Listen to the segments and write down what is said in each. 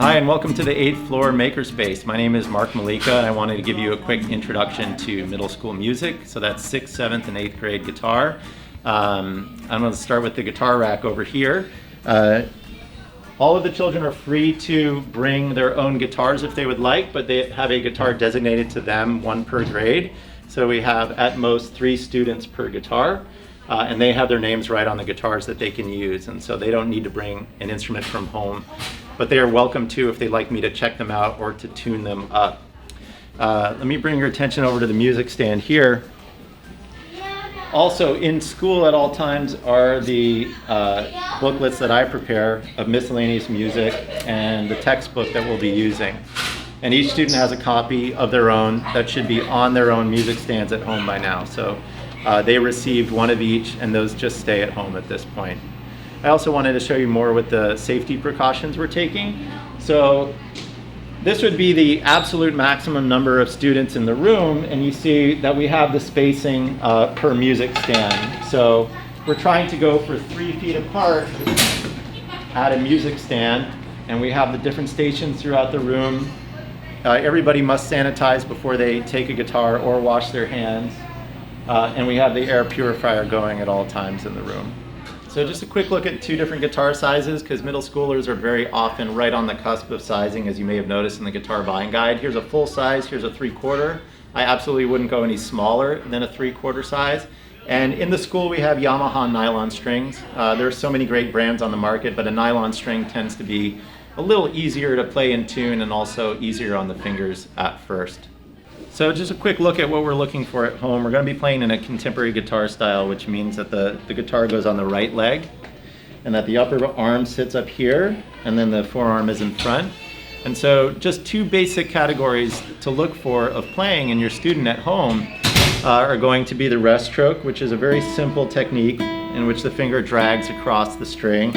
Hi, and welcome to the 8th floor Makerspace. My name is Mark Malika, and I wanted to give you a quick introduction to middle school music. So that's 6th, 7th, and 8th grade guitar. I'm going to start with the guitar rack over here. All of the children are free to bring their own guitars if they would like, but they have a guitar designated to them, one per grade. So we have at most 3 students per guitar, and they have their names right on the guitars that they can use, and so they don't need to bring an instrument from home, but they are welcome to if they'd like me to check them out or to tune them up. Let me bring your attention over to the music stand here. Also in school at all times are the booklets that I prepare of miscellaneous music and the textbook that we'll be using. And each student has a copy of their own that should be on their own music stands at home by now. So they received one of each, and those just stay at home at this point. I also wanted to show you more with the safety precautions we're taking. So this would be the absolute maximum number of students in the room, and you see that we have the spacing per music stand. So we're trying to go for 3 feet apart at a music stand, and we have the different stations throughout the room. Everybody must sanitize before they take a guitar or wash their hands. And we have the air purifier going at all times in the room. So just a quick look at 2 different guitar sizes, because middle schoolers are very often right on the cusp of sizing, as you may have noticed in the guitar buying guide. Here's a full size, here's a 3/4. I absolutely wouldn't go any smaller than a 3/4 size. And in the school we have Yamaha nylon strings. There are so many great brands on the market, but a nylon string tends to be a little easier to play in tune and also easier on the fingers at first. So just a quick look at what we're looking for at home. We're going to be playing in a contemporary guitar style, which means that the guitar goes on the right leg and that the upper arm sits up here and then the forearm is in front. And so just 2 basic categories to look for of playing in your student at home are going to be the rest stroke, which is a very simple technique in which the finger drags across the string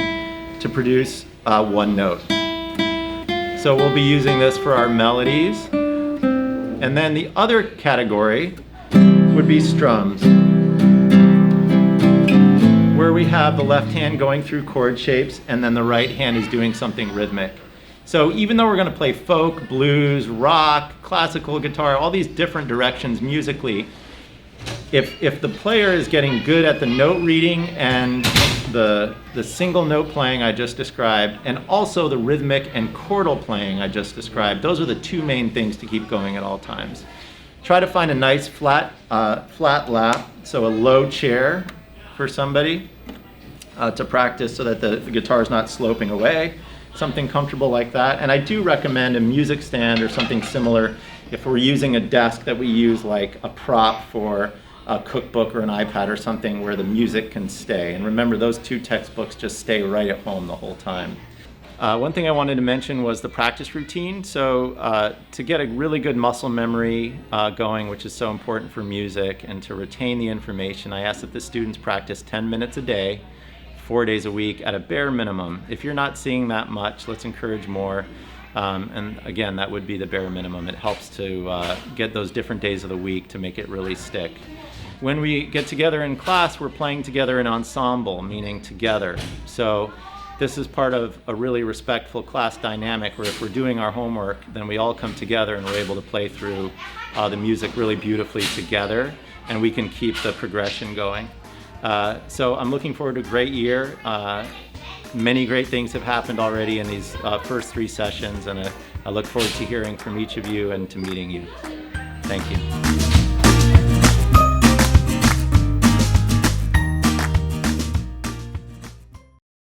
to produce one note. So we'll be using this for our melodies. And then the other category would be strums, where we have the left hand going through chord shapes and then the right hand is doing something rhythmic. So even though we're going to play folk, blues, rock, classical guitar, all these different directions musically, if the player is getting good at the note reading and the single note playing I just described, and also the rhythmic and chordal playing I just described, those are the 2 main things to keep going at all times. Try to find a nice flat lap, so a low chair for somebody to practice so that the guitar is not sloping away, something comfortable like that. And I do recommend a music stand or something similar if we're using a desk that we use like a prop for a cookbook or an iPad or something where the music can stay. And remember, those 2 textbooks just stay right at home the whole time. One thing I wanted to mention was the practice routine. So to get a really good muscle memory going, which is so important for music, and to retain the information, I ask that the students practice 10 minutes a day, 4 days a week at a bare minimum. If you're not seeing that much, let's encourage more. And again, that would be the bare minimum. It helps to get those different days of the week to make it really stick. When we get together in class, we're playing together in ensemble, meaning together. So this is part of a really respectful class dynamic where if we're doing our homework, then we all come together and we're able to play through the music really beautifully together, and we can keep the progression going. So I'm looking forward to a great year. Many great things have happened already in these first 3 sessions, and I look forward to hearing from each of you and to meeting you. Thank you.